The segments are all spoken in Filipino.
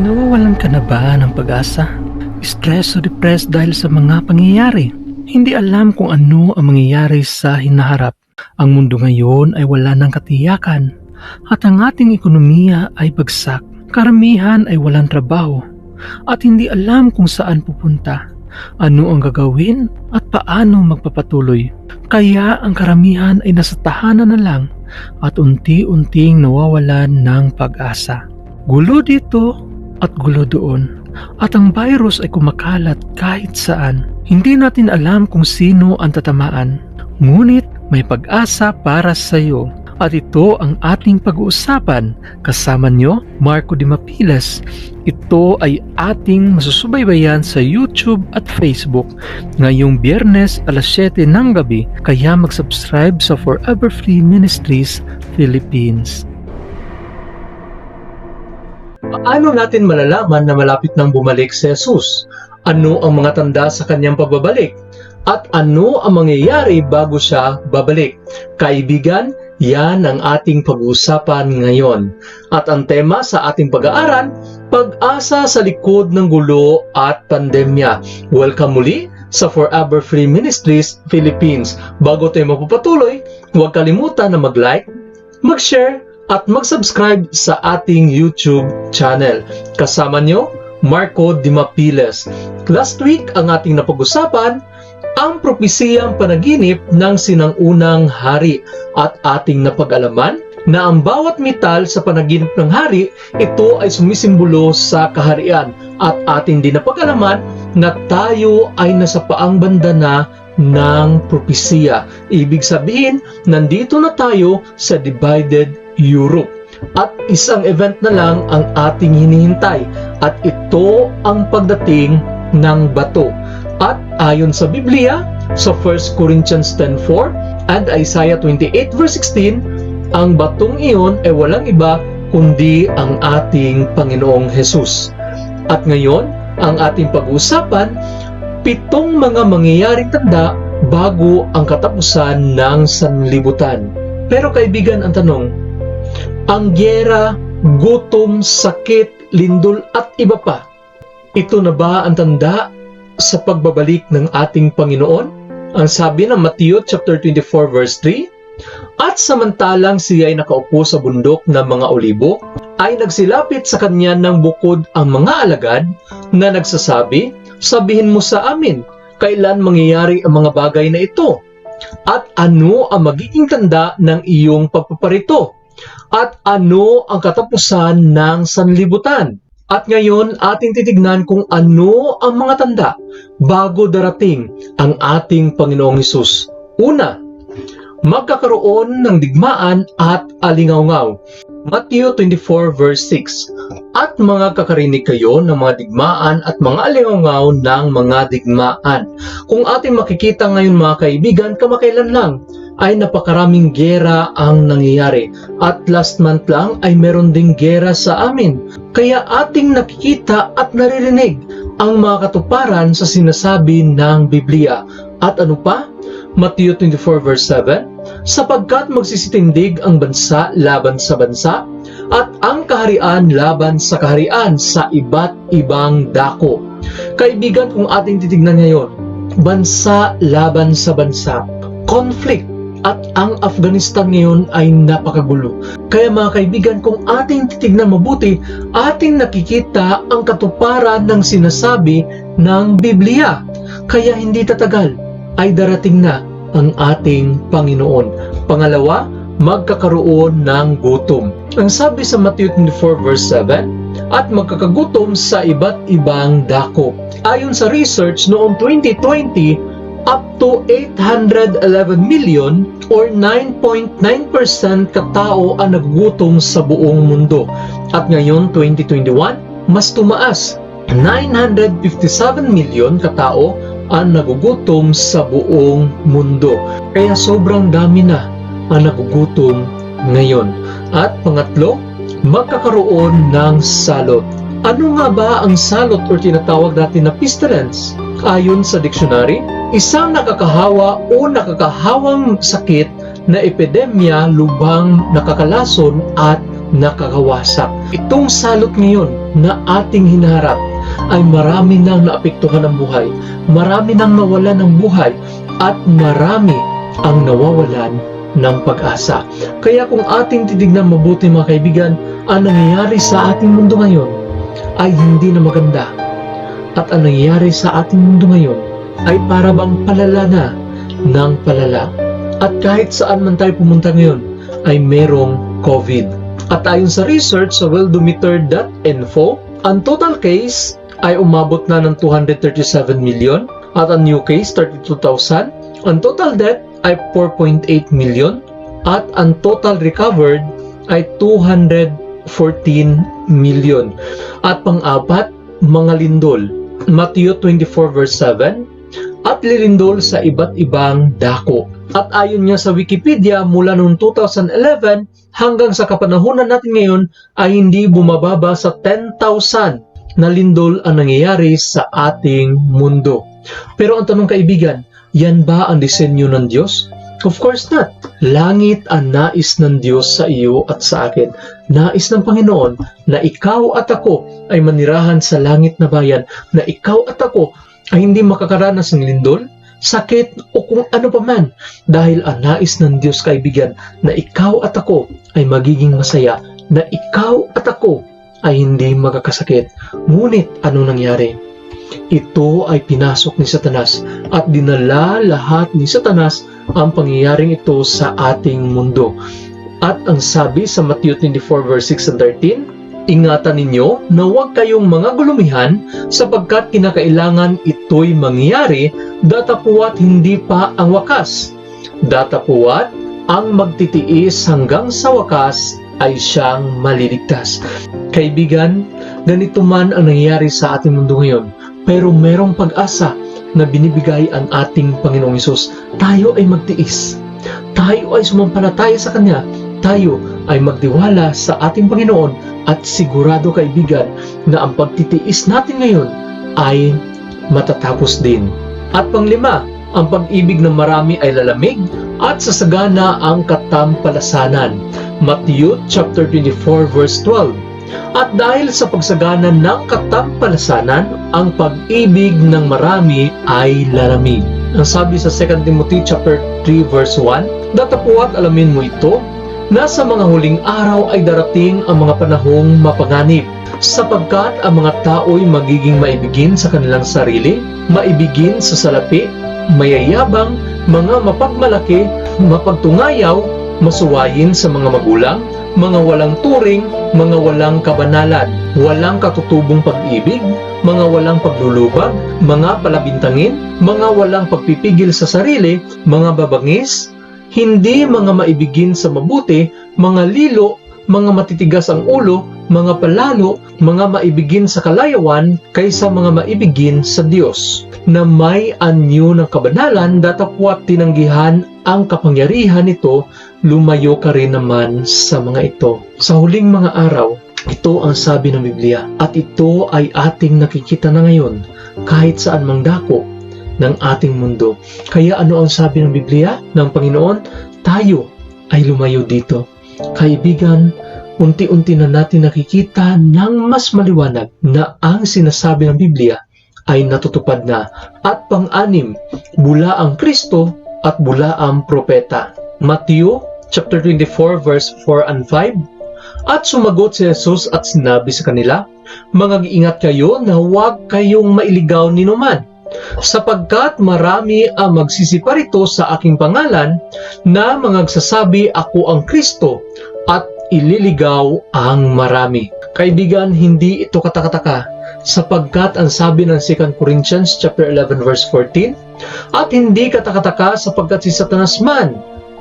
Nawawalan ka na ba ng pag-asa? Stress o depressed dahil sa mga pangyayari? Hindi alam kung ano ang mangyayari sa hinaharap. Ang mundo ngayon ay wala ng katiyakan at ang ating ekonomiya ay bagsak. Karamihan ay walang trabaho at hindi alam kung saan pupunta, ano ang gagawin at paano magpapatuloy. Kaya ang karamihan ay nasa tahanan na lang at unti-unting nawawalan ng pag-asa. Gulo dito at gulo doon, at ang virus ay kumakalat kahit saan. Hindi natin alam kung sino ang tatamaan, ngunit may pag-asa para sa iyo. At ito ang ating pag-uusapan. Kasama nyo, Marco D. Mapiles. Ito ay ating masusubaybayan sa YouTube at Facebook ngayong Biyernes alas 7 ng gabi. Kaya mag-subscribe sa Forever Free Ministries Philippines. Paano natin malalaman na malapit nang bumalik si Jesus? Ano ang mga tanda sa kanyang pagbabalik? At ano ang mangyayari bago siya babalik? Kaibigan, yan ang ating pag-uusapan ngayon. At ang tema sa ating pag-aaral, pag-asa sa likod ng gulo at pandemya. Welcome muli sa Forever Free Ministries Philippines. Bago tayo magpapatuloy, huwag kalimutan na mag-like, mag-share, at mag-subscribe sa ating YouTube channel. Kasama nyo, Marco D. Mapiles. Last week, ang ating napag-usapan, ang propesiyang panaginip ng sinangunang hari, at ating napag-alaman na ang bawat metal sa panaginip ng hari, ito ay sumisimbolo sa kaharian, at ating din napag-alaman na tayo ay nasa paang banda na ng propesiya. Ibig sabihin, nandito na tayo sa divided Europe. At isang event na lang ang ating hinihintay, at ito ang pagdating ng bato. At ayon sa Biblia, sa 1 Corinthians 10:4 and Isaiah 28 verse 16, ang batong iyon ay walang iba kundi ang ating Panginoong Jesus. At ngayon, ang ating pag-uusapan, 7 mga mangyayaring tanda bago ang katapusan ng sanlibutan. Pero kaibigan, ang tanong, ang gyera, gutom, sakit, lindol at iba pa, ito na ba ang tanda sa pagbabalik ng ating Panginoon? Ang sabi ng Matthew chapter 24 verse 3, at samantalang siya ay nakaupo sa bundok ng mga olibo, ay nagsilapit sa kanya ng bukod ang mga alagad na nagsasabi, sabihin mo sa amin, kailan mangyayari ang mga bagay na ito? At ano ang magiging tanda ng iyong pagpaparito? At ano ang katapusan ng sanlibutan? At ngayon, ating titignan kung ano ang mga tanda bago darating ang ating Panginoong Hesus. Una, magkakaroon ng digmaan at alingawngaw. Matthew 24 verse 6, at mga kakarinig kayo ng mga digmaan at mga alingawngaw ng mga digmaan. Kung ating makikita ngayon mga kaibigan, kamakailan lang ay napakaraming gera ang nangyayari. At last month lang ay meron ding gera sa amin. Kaya ating nakikita at naririnig ang mga katuparan sa sinasabi ng Biblia. At ano pa? Matthew 24 verse 7, sapagkat magsisitindig ang bansa laban sa bansa at ang kaharian laban sa kaharian sa iba't ibang dako. Kaibigan, kung ating titignan ngayon, bansa laban sa bansa, conflict, at ang Afghanistan ngayon ay napakagulo. Kaya mga kaibigan, kung ating titignan mabuti, ating nakikita ang katuparan ng sinasabi ng Biblia. Kaya hindi tatagal ay darating na ang ating Panginoon. Pangalawa, magkakaroon ng gutom. Ang sabi sa Matthew 24 verse 7, at magkakagutom sa iba't ibang dako. Ayon sa research noong 2020, up to 811 million or 9.9% katao ang nagugutom sa buong mundo. At ngayon, 2021, mas tumaas. 957 million katao ang nagugutom sa buong mundo. Kaya sobrang dami na ang nagugutom ngayon. At pangatlo, magkakaroon ng salot. Ano nga ba ang salot o tinatawag natin na pestilence? Ayon sa dictionary, isang nakakahawa o nakakahawang sakit na epidemya lubhang nakakalason at nakakawasak. Itong salot ngayon na ating hinaharap ay marami nang naapektuhan ng buhay, marami nang nawalan ng buhay, at marami ang nawawalan ng pag-asa. Kaya kung ating titignan mabuti mga kaibigan, ang nangyayari sa ating mundo ngayon ay hindi na maganda. At ang nangyayari sa ating mundo ngayon ay para bang palala na ng palala. At kahit saan man tayo pumunta ngayon ay merong COVID. At ayon sa research sa worldometer.info, ang total case ay umabot na ng 237 million at ang new case 32,000. Ang total death ay 4.8 million at ang total recovered ay 214 million. At pang-apat, mga lindol. Matthew 24 verse 7, at lilindol sa iba't ibang dako. At ayon niya sa Wikipedia, mula noong 2011 hanggang sa kapanahunan natin ngayon ay hindi bumababa sa 10,000 na lindol ang nangyayari sa ating mundo. Pero ang tanong kaibigan, yan ba ang disenyo ng Diyos? Of course not. Langit ang nais ng Diyos sa iyo at sa akin. Nais ng Panginoon na ikaw at ako ay manirahan sa langit na bayan, na ikaw at ako ay hindi makakaranas ng lindol, sakit o kung ano pa man. Dahil ang nais ng Diyos kaibigan na ikaw at ako ay magiging masaya, na ikaw at ako ay hindi magkakasakit. Ngunit ano nangyari? Ito ay pinasok ni Satanas at dinala lahat ni Satanas ang pangyayaring ito sa ating mundo. At ang sabi sa Matthew 24 verse 6 and 13, ingatan ninyo na huwag kayong mga gulumihan sapagkat kinakailangan ito'y mangyari datapuat hindi pa ang wakas. Datapuat ang magtitiis hanggang sa wakas ay siyang maliligtas. Kaibigan, ganito man ang nangyayari sa ating mundo ngayon, pero merong pag-asa na binibigay ang ating Panginoong Hesus. Tayo ay magtiis. Tayo ay sumampalataya sa Kanya. Tayo ay magtiwala sa ating Panginoon at sigurado kaibigan na ang pagtitiis natin ngayon ay matatapos din. At panglima, ang pag-ibig ng marami ay lalamig at sasagana ang katampalasanan. Matthew chapter 24 verse 12. At dahil sa pagsagana ng katampalasanan, ang pag-ibig ng marami ay lalamig. Ang sabi sa 2 Timothy chapter 3 verse 1, datapuat alamin mo ito, na sa mga huling araw ay darating ang mga panahong mapanganib, sapagkat ang mga tao'y magiging maibigin sa kanilang sarili, maibigin sa salapi, mayayabang, mga mapagmalaki, mapagtungayaw, masuwayin sa mga magulang, mga walang turing, mga walang kabanalan, walang katutubong pag-ibig, mga walang paglulubag, mga palabintangin, mga walang pagpipigil sa sarili, mga babangis, hindi mga maibigin sa mabuti, mga lilo, mga matitigas ang ulo, mga palalo, mga maibigin sa kalayawan, kaysa mga maibigin sa Diyos, na may anyo ng kabanalan, datapwat tinanggihan ang kapangyarihan nito, lumayo ka rin naman sa mga ito. Sa huling mga araw, ito ang sabi ng Biblia, at ito ay ating nakikita na ngayon, kahit saan mang dako ng ating mundo. Kaya ano ang sabi ng Biblia ng Panginoon? Tayo ay lumayo dito. Kaibigan, unti-unti na natin nakikita ng mas maliwanag na ang sinasabi ng Biblia ay natutupad na. At pang-anim, bula ang Kristo at bula ang propeta. Matthew chapter 24 verse 4 and 5. At sumagot si Jesus at sinabi sa kanila, mag-iingat kayo na huwag kayong mailigaw ninuman, sapagkat marami ang magsisiparito sa aking pangalan na magsasabi ako ang Kristo at ililigaw ang marami. Kaibigan, hindi ito katakataka, sapagkat ang sabi ng 2 Corinthians chapter 11 verse 14, at hindi katakataka sapagkat si Satanas man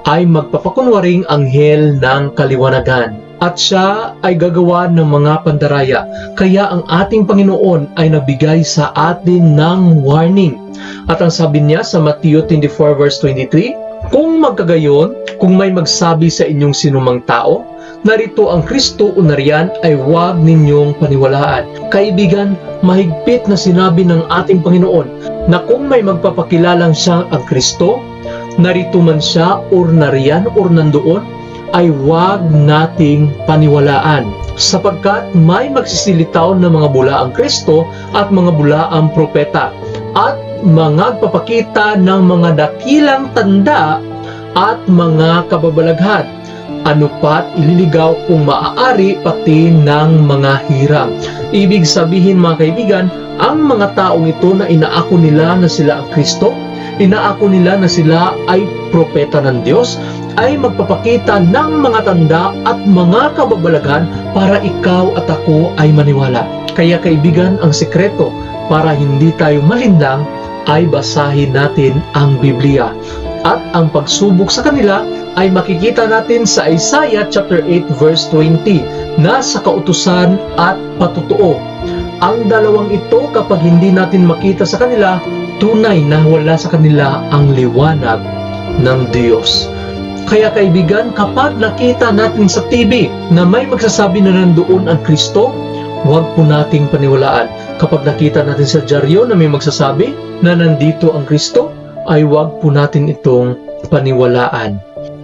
ay magpapakunwaring anghel ng kaliwanagan, at siya ay gagawa ng mga pandaraya. Kaya ang ating Panginoon ay nagbigay sa atin ng warning. At ang sabi niya sa Matthew 24 verse 23, kung magkagayon, kung may magsabi sa inyong sinumang tao, narito ang Kristo o nariyan, ay huwag ninyong paniwalaan. Kaibigan, mahigpit na sinabi ng ating Panginoon na kung may magpapakilalang siya ang Kristo, narito man siya or nariyan or nandoon, ay huwag nating paniwalaan, sapagkat may magsisilitaw na mga bulaang Kristo at mga bulaang propeta at magpapakita ng mga dakilang tanda at mga kababalaghan, ano pat ililigaw kung maaari pati ng mga hiram. Ibig sabihin mga kaibigan, ang mga taong ito na inaako nila na sila ang Kristo, inaako nila na sila ay propeta ng Diyos, ay magpapakita ng mga tanda at mga kababalaghan para ikaw at ako ay maniwala. Kaya kaibigan, ang sekreto para hindi tayo malinlang ay basahin natin ang Biblia. At ang pagsubok sa kanila ay makikita natin sa Isaiah chapter 8 verse 20 na sa kautusan at patutuo. Ang dalawang ito, kapag hindi natin makita sa kanila, tunay na wala sa kanila ang liwanag ng Diyos. Kaya kaibigan, kapag nakita natin sa TV na may magsasabi na nandoon ang Kristo, huwag po nating paniwalaan. Kapag nakita natin sa dyaryo na may magsasabi na nandito ang Kristo, ay huwag po natin itong paniwalaan.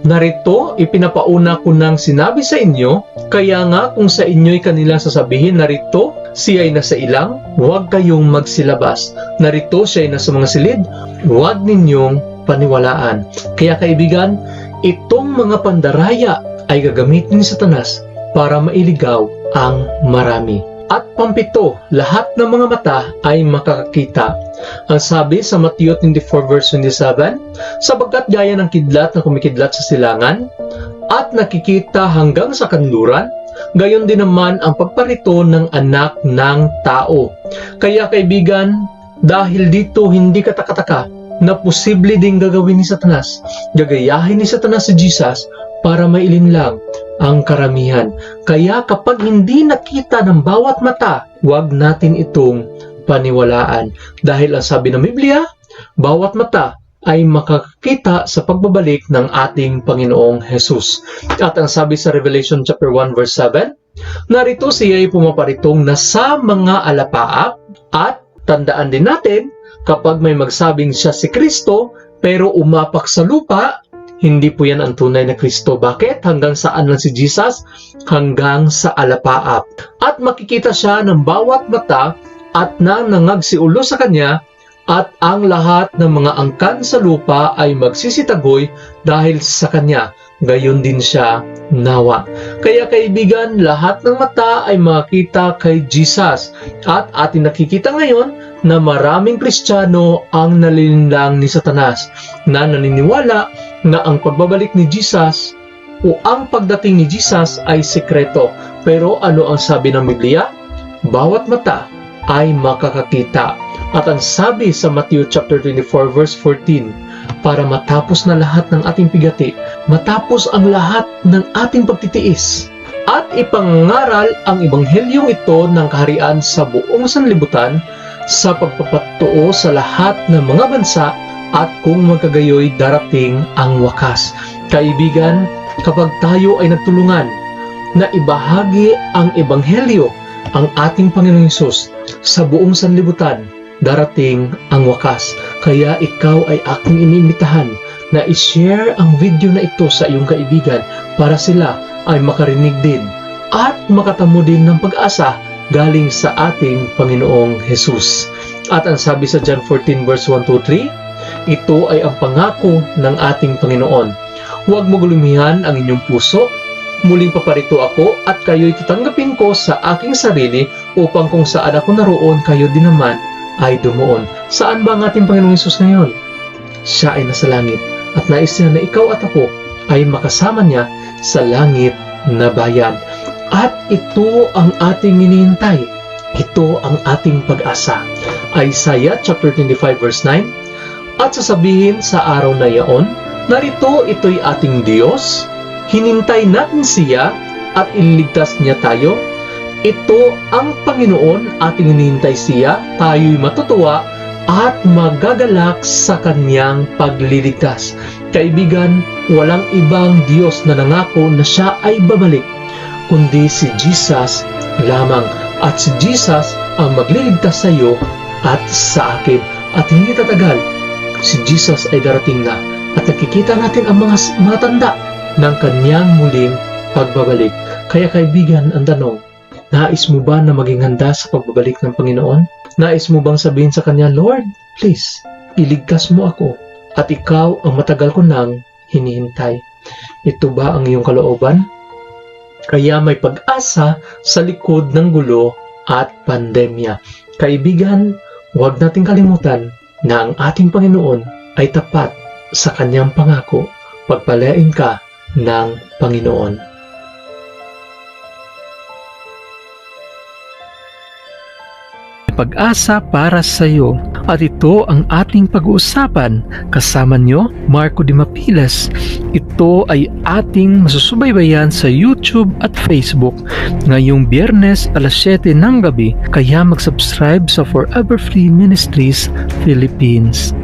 Narito, ipinapauna ko nang sinabi sa inyo, kaya nga kung sa inyo'y kanilang sasabihin, narito, siya ay nasa ilang, huwag kayong magsilabas. Narito, siya ay nasa mga silid, huwag ninyong paniwalaan. Kaya kaibigan, itong mga pandaraya ay gagamitin ni Satanas para mailigaw ang marami. At pampito, lahat ng mga mata ay makakakita. Ang sabi sa Matthew 24 verse 27, sapagkat gaya ng kidlat na kumikidlat sa silangan at nakikita hanggang sa kanluran, gayon din naman ang pagparito ng anak ng tao. Kaya kaibigan, dahil dito hindi katakataka na posible ding gagawin ni Satanas, gagayahin ni Satanas si Jesus para mailinlang ang karamihan. Kaya kapag hindi nakita ng bawat mata, huwag natin itong paniwalaan. Dahil ang sabi ng Biblia, bawat mata ay makakita sa pagbabalik ng ating Panginoong Jesus. At ang sabi sa Revelation chapter 1 verse 7, narito siya ay pumaparitong nasa mga alapaap, at tandaan din natin, kapag may magsabing siya si Kristo, pero umapak sa lupa, hindi po yan ang tunay na Kristo. Bakit? Hanggang saan lang si Jesus? Hanggang sa alapaap. At makikita siya ng bawat mata at nang nangagsiulo sa kanya, at ang lahat ng mga angkan sa lupa ay magsisitagoy dahil sa kanya. Gayon din siya nawa. Kaya kaibigan, lahat ng mata ay makita kay Jesus. At ating nakikita ngayon na maraming Kristiyano ang nalilinlang ni Satanas, na naniniwala na ang pagbabalik ni Jesus o ang pagdating ni Jesus ay sekreto. Pero ano ang sabi ng Biblia? Bawat mata ay makakakita. At ang sabi sa Matthew chapter 24 verse 14, para matapos na lahat ng ating pigati, matapos ang lahat ng ating pagtitiis, at ipangaral ang ebanghelyong ito ng kaharian sa buong sanlibutan, sa pagpapatuo sa lahat ng mga bansa, at kung magkagayoy darating ang wakas. Kaibigan, kapag tayo ay nagtulungan na ibahagi ang ebanghelyo, ang ating Panginoong Hesus sa buong sanlibutan, darating ang wakas. Kaya ikaw ay aking inimbitahan na i-share ang video na ito sa iyong kaibigan para sila ay makarinig din at makatamo din ng pag-asa galing sa ating Panginoong Hesus. At ang sabi sa John 14 verse 1-3, ito ay ang pangako ng ating Panginoon. Huwag mo gulumihan ang inyong puso. Muling paparito ako at kayo'y tatanggapin ko sa aking sarili, upang kung saan ako naroon, kayo din naman ay dumuon. Saan ba ang ating Panginoong Hesus ngayon? Siya ay nasa langit, at nais niya na ikaw at ako ay makasama niya sa langit na bayan. At ito ang ating hinihintay. Ito ang ating pag-asa. Isaiah chapter 25 verse 9, at sasabihin sa araw na yaon, narito ito'y ating Diyos, hinintay natin siya at ililigtas niya tayo. Ito ang Panginoon, ating hinihintay siya, tayo'y matutuwa at magagalak sa kanyang pagliligtas. Kaibigan, walang ibang Diyos na nangako na siya ay babalik, kundi si Jesus lamang. At si Jesus ang magliligtas sa iyo at sa akin. At hindi tatagal, si Jesus ay darating na, at nakikita natin ang mga tanda ng kanyang muling pagbabalik. Kaya kaibigan, ang tanong, nais mo ba na maging handa sa pagbabalik ng Panginoon? Nais mo bang sabihin sa Kanya, Lord, please, iligtas mo ako at ikaw ang matagal ko nang hinihintay. Ito ba ang iyong kalooban? Kaya may pag-asa sa likod ng gulo at pandemya. Kaibigan, huwag nating kalimutan na ang ating Panginoon ay tapat sa Kanyang pangako. Pagpalain ka ng Panginoon. Pag-asa para sa iyo. At ito ang ating pag-uusapan. Kasama nyo, Marco Di Mapiles. Ito ay ating masusubaybayan sa YouTube at Facebook ngayong Biyernes alas 7 ng gabi. Kaya mag-subscribe sa Forever Free Ministries Philippines.